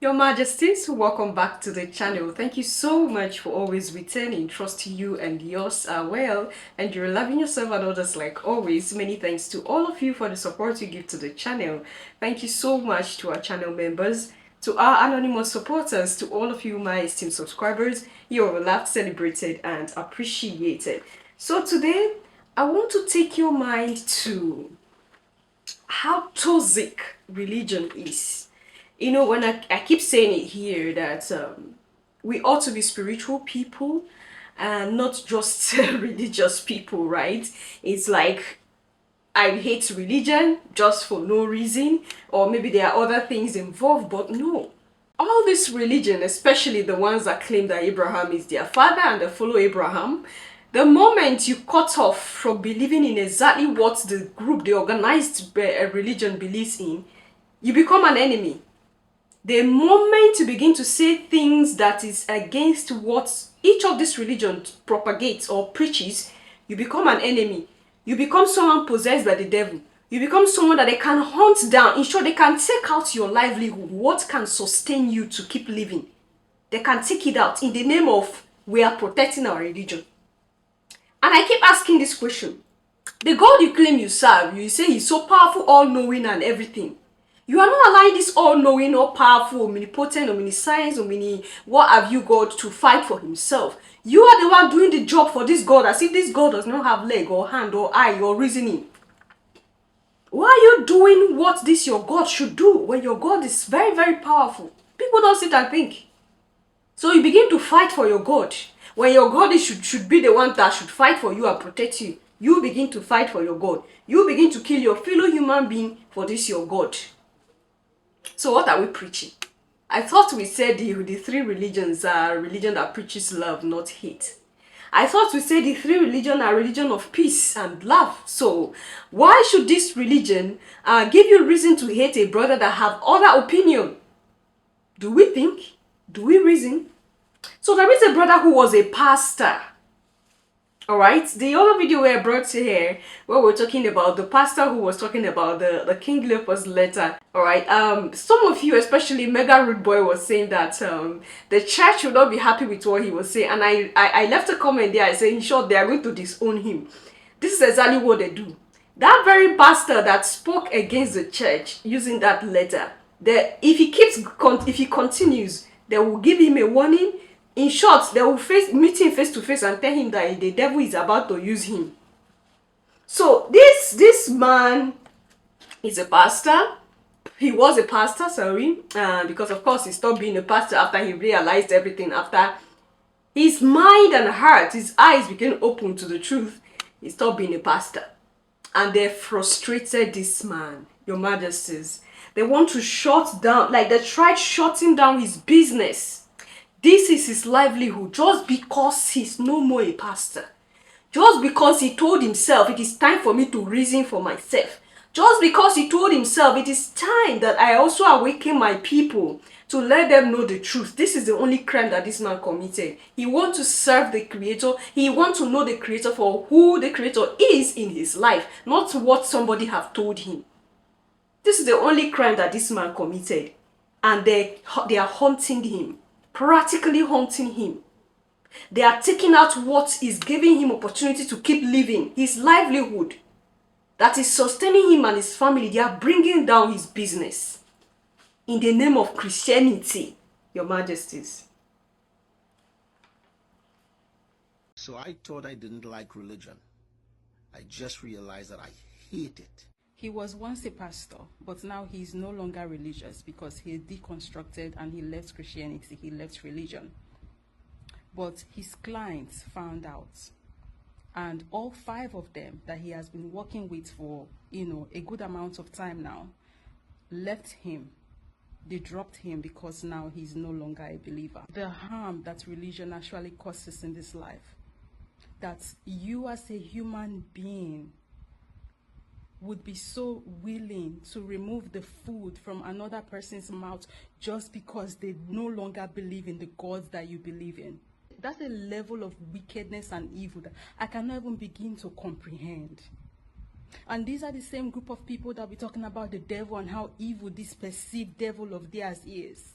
Your Majesties, welcome back to the channel. Thank you so much for always returning. Trust you and yours are well, and you're loving yourself and others like always. Many thanks to all of you for the support you give to the channel. Thank you so much to our channel members, to our anonymous supporters, to all of you, my esteemed subscribers. You're loved, celebrated, and appreciated. So today, I want to take your mind to how toxic religion is. You know, when I keep saying it here that we ought to be spiritual people and not just religious people, right? It's like I hate religion just for no reason, or maybe there are other things involved, but no. All this religion, especially the ones that claim that Abraham is their father and they follow Abraham, the moment you cut off from believing in exactly what the group, the organized religion believes in, you become an enemy. The moment you begin to say things that is against what each of these religions propagates or preaches, you become an enemy. You become someone possessed by the devil. You become someone that they can hunt down. In short, they can take out your livelihood. What can sustain you to keep living? They can take it out in the name of we are protecting our religion. And I keep asking this question. The God you claim you serve, you say he's so powerful, all-knowing and everything. You are not allowing this all-knowing, all-powerful, omnipotent, omniscience, what have you God to fight for himself. You are the one doing the job for this God as if this God does not have leg or hand or eye or reasoning. Why are you doing what this your God should do when your God is very, very powerful? People don't sit and think. So you begin to fight for your God. When your God should be the one that should fight for you and protect you, you begin to fight for your God. You begin to kill your fellow human being for this your God. So what are we preaching? I thought we said the three religions are religion that preaches love, not hate. I thought we said the three religions are religion of peace and love. So why should this religion give you reason to hate a brother that have other opinion? Do we think? Do we reason? So there is a brother who was a pastor. Alright, the other video where I brought you here, where we're talking about the pastor who was talking about the King Leopold's letter. Alright, some of you, especially Mega Rude Boy, was saying that the church would not be happy with what he was saying. And I left a comment there, I said, in short, they are going to disown him. This is exactly what they do. That very pastor that spoke against the church using that letter, if he continues, they will give him a warning. In short, they will meet him face to face and tell him that the devil is about to use him. So this man is a pastor. He was a pastor, sorry, because of course he stopped being a pastor after he realized everything. After his mind and heart, his eyes became open to the truth, he stopped being a pastor. And they frustrated this man, your majesties. They want to shut down, like they tried shutting down his business. This is his livelihood just because he's no more a pastor. Just because he told himself it is time for me to reason for myself. Just because he told himself it is time that I also awaken my people to let them know the truth. This is the only crime that this man committed. He wants to serve the Creator. He wants to know the Creator for who the Creator is in his life, not what somebody have told him. This is the only crime that this man committed. And they are haunting him. Practically haunting him. They are taking out what is giving him opportunity to keep living, his livelihood, that is sustaining him and his family. They are bringing down his business in the name of Christianity, your majesties. So I thought I didn't like religion. I just realized that I hate it. He was once a pastor, but now he's no longer religious because he deconstructed and he left Christianity, he left religion. But his clients found out, and all 5 of them that he has been working with for, a good amount of time now, left him. They dropped him because now he's no longer a believer. The harm that religion actually causes in this life, that you as a human being would be so willing to remove the food from another person's mouth just because they no longer believe in the gods that you believe in. That's a level of wickedness and evil that I cannot even begin to comprehend. And these are the same group of people that we're talking about the devil and how evil this perceived devil of theirs is.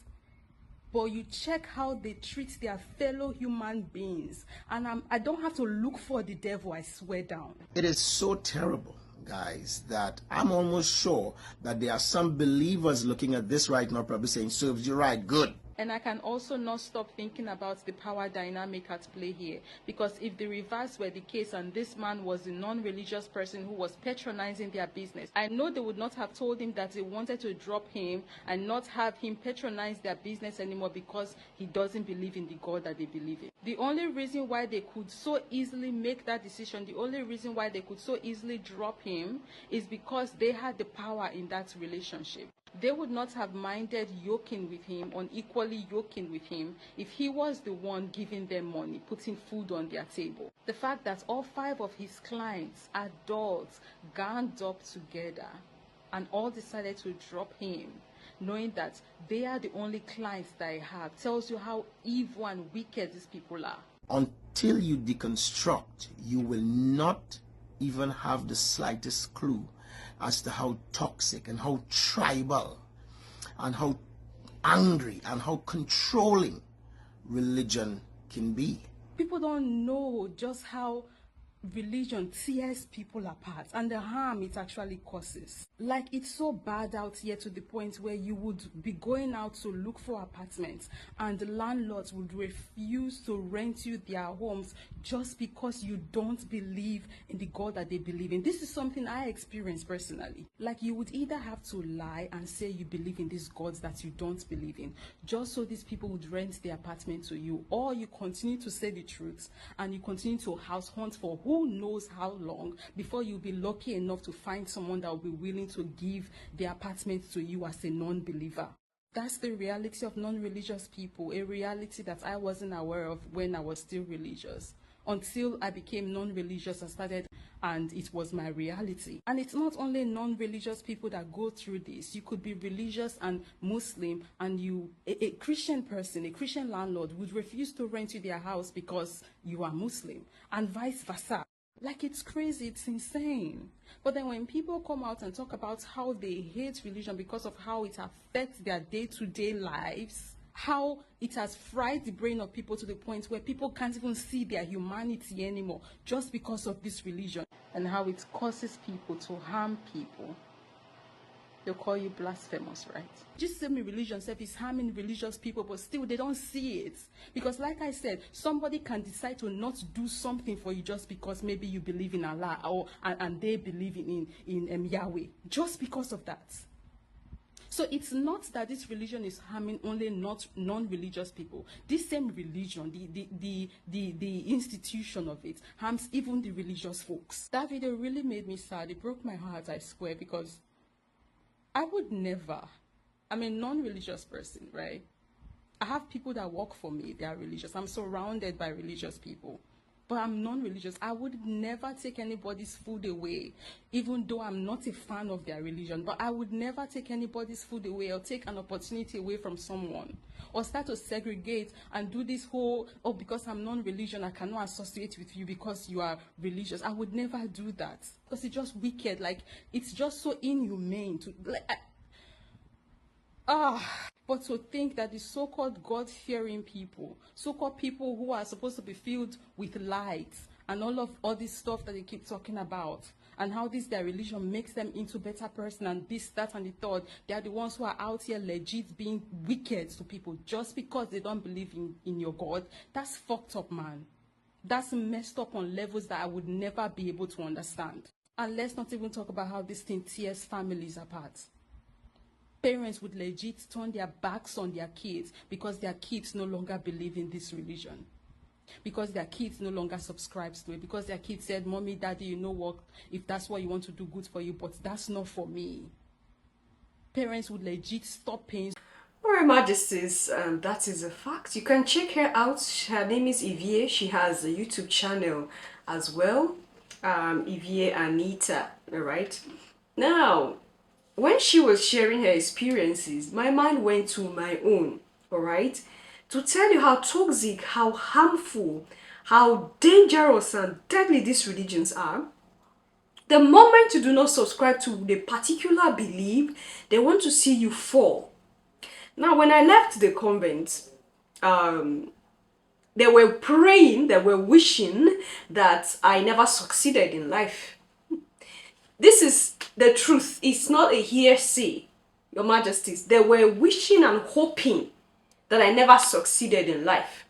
but you check how they treat their fellow human beings. And I don't have to look for the devil, I swear down. It is so terrible, guys, that I'm almost sure that there are some believers looking at this right now probably saying, serves you right, good. And I can also not stop thinking about the power dynamic at play here. Because if the reverse were the case and this man was a non-religious person who was patronizing their business, I know they would not have told him that they wanted to drop him and not have him patronize their business anymore because he doesn't believe in the God that they believe in. The only reason why they could so easily make that decision, the only reason why they could so easily drop him is because they had the power in that relationship. They would not have minded yoking with him, unequally yoking with him, if he was the one giving them money, putting food on their table. The fact that all 5 of his clients, adults, ganged up together and all decided to drop him, knowing that they are the only clients that I have, tells you how evil and wicked these people are. Until you deconstruct, you will not even have the slightest clue as to how toxic and how tribal and how angry and how controlling religion can be. People don't know just how religion tears people apart and the harm it actually causes. Like, it's so bad out here to the point where you would be going out to look for apartments and the landlords would refuse to rent you their homes just because you don't believe in the God that they believe in. This is something I experienced personally. Like, you would either have to lie and say you believe in these gods that you don't believe in just so these people would rent the apartment to you, or you continue to say the truth and you continue to house hunt for who knows how long before you'll be lucky enough to find someone that will be willing to give the apartment to you as a non-believer. That's the reality of non-religious people, a reality that I wasn't aware of when I was still religious. Until I became non-religious, I started, and it was my reality. And it's not only non-religious people that go through this. You could be religious and Muslim, and a Christian person, a Christian landlord would refuse to rent you their house because you are Muslim, and vice versa. Like, it's crazy, it's insane. But then when people come out and talk about how they hate religion because of how it affects their day-to-day lives, how it has fried the brain of people to the point where people can't even see their humanity anymore just because of this religion, and how it causes people to harm people, they'll call you blasphemous, right? Just say me religion self is harming religious people, but still they don't see it. Because like I said, somebody can decide to not do something for you just because maybe you believe in Allah, or and they believe in Yahweh, just because of that. So it's not that this religion is harming only not non-religious people. This same religion, the institution of it, harms even the religious folks. That video really made me sad. It broke my heart, I swear, because I would never, I'm a non-religious person, right? I have people that work for me, they are religious. I'm surrounded by religious people. But I'm non-religious. I would never take anybody's food away, even though I'm not a fan of their religion. But I would never take anybody's food away or take an opportunity away from someone, or start to segregate and do this whole, oh, because I'm non-religion, I cannot associate with you because you are religious. I would never do that, because it's just wicked. Like, it's just so inhumane to, like, but to think that the so-called God-fearing people, so-called people who are supposed to be filled with light and all this stuff that they keep talking about, and how their religion makes them into better person and this, that, and the third, they are the ones who are out here legit being wicked to people just because they don't believe in your God. That's fucked up, man. That's messed up on levels that I would never be able to understand. And let's not even talk about how this thing tears families apart. Parents would legit turn their backs on their kids because their kids no longer believe in this religion, because their kids no longer subscribe to it, because their kids said, Mommy, Daddy, you know what, if that's what you want to do, good for you, but that's not for me. Parents would legit stop paying. Alright, Majesties, that is a fact. You can check her out. Her name is Evie. She has a YouTube channel as well. Evie Anita. Alright. Now, when she was sharing her experiences, my mind went to my own, all right? To tell you how toxic, how harmful, how dangerous and deadly these religions are. The moment you do not subscribe to the particular belief, they want to see you fall. Now, when I left the convent, they were praying, they were wishing that I never succeeded in life. This is the truth. It's not a hearsay, Your Majesties. They were wishing and hoping that I never succeeded in life.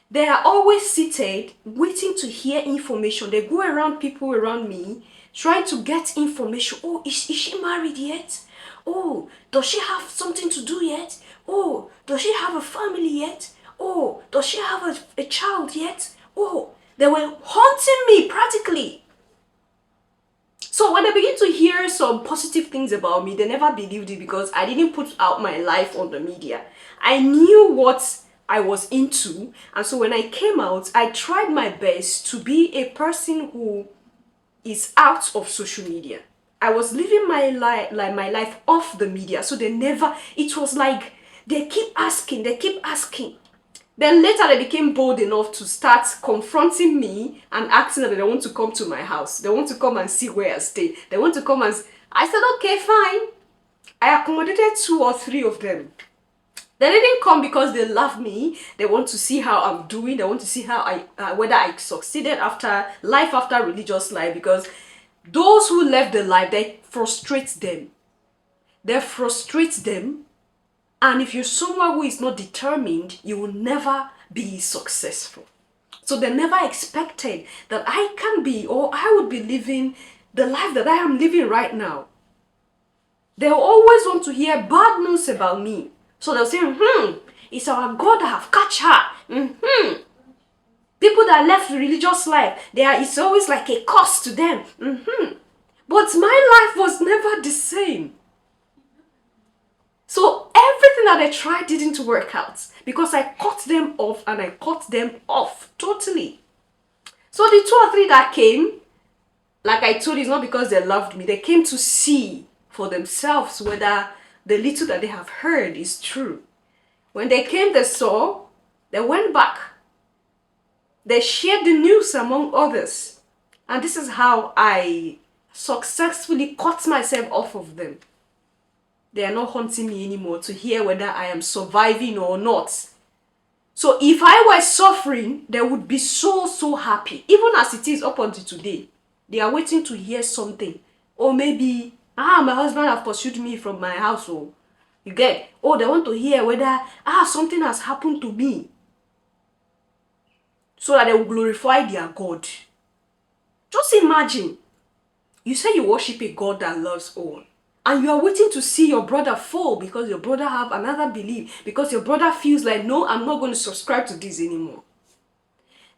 They are always seated, waiting to hear information. They go around people around me, trying to get information. Oh, is she married yet? Oh, does she have something to do yet? Oh, does she have a family yet? Oh, does she have a child yet? Oh, they were haunting me practically. So when they begin to hear some positive things about me, they never believed it because I didn't put out my life on the media. I knew what I was into, and so when I came out, I tried my best to be a person who is out of social media. I was living my life off the media, so they never, it was like they keep asking. Then later they became bold enough to start confronting me and asking that they want to come to my house. They want to come and see where I stay. They want to come and... I said, okay, fine. I accommodated 2 or 3 of them. They didn't come because they love me. They want to see how I'm doing. They want to see how whether I succeeded after religious life. Because those who left the life, they frustrate them. They frustrate them. And if you're someone who is not determined, you will never be successful. So they never expected that I can be or I would be living the life that I am living right now. They always want to hear bad news about me. So they'll say, it's our God that have catch her. People that left the religious life, it's always like a curse to them. But my life was never the same. So everything that I tried didn't work out because I cut them off and I cut them off totally. So the 2 or 3 that came, like I told you, it's not because they loved me. They came to see for themselves whether the little that they have heard is true. When they came, they saw, they went back. They shared the news among others. And this is how I successfully cut myself off of them. They are not haunting me anymore to hear whether I am surviving or not. So if I were suffering, they would be so happy. Even as it is up until today. They are waiting to hear something. Or maybe, my husband have pursued me from my house. Oh, you get? Oh, they want to hear whether, something has happened to me. So that they will glorify their God. Just imagine. You say you worship a God that loves all. And you are waiting to see your brother fall because your brother have another belief. Because your brother feels like, no, I'm not going to subscribe to this anymore.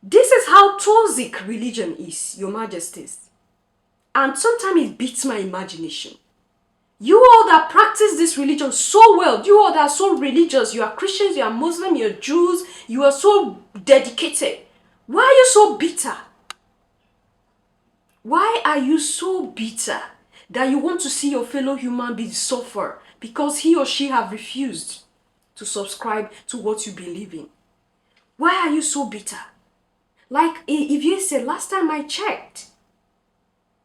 This is how toxic religion is, Your Majesties. And sometimes it beats my imagination. You all that practice this religion so well, you all that are so religious, you are Christians, you are Muslim, you are Jews, you are so dedicated. Why are you so bitter? Why are you so bitter that you want to see your fellow human being suffer because he or she have refused to subscribe to what you believe in? Why are you so bitter? Like if you say, last time I checked,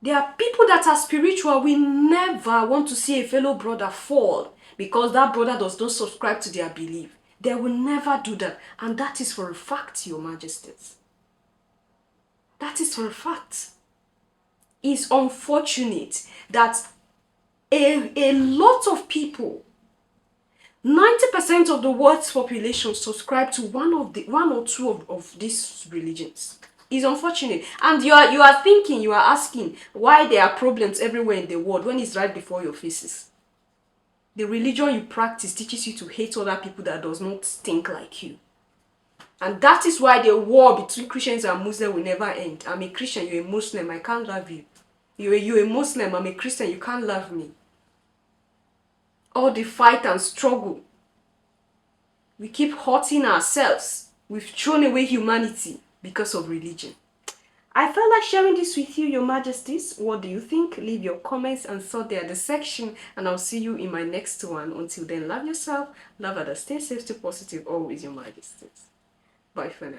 there are people that are spiritual, we never want to see a fellow brother fall because that brother does not subscribe to their belief. They will never do that. And that is for a fact, Your Majesties. That is for a fact. It's unfortunate that a lot of people, 90% of the world's population subscribe to one or two of these religions. It's unfortunate. And you are asking why there are problems everywhere in the world when it's right before your faces. The religion you practice teaches you to hate other people that does not think like you. And that is why the war between Christians and Muslims will never end. I'm a Christian, you're a Muslim, I can't love you. You're a Muslim, I'm a Christian, you can't love me. All the fight and struggle. We keep hurting ourselves. We've thrown away humanity because of religion. I felt like sharing this with you, Your Majesties. What do you think? Leave your comments and thoughts there in the section. And I'll see you in my next one. Until then, love yourself, love others, stay safe, stay positive, always, Your Majesties. Bye for now.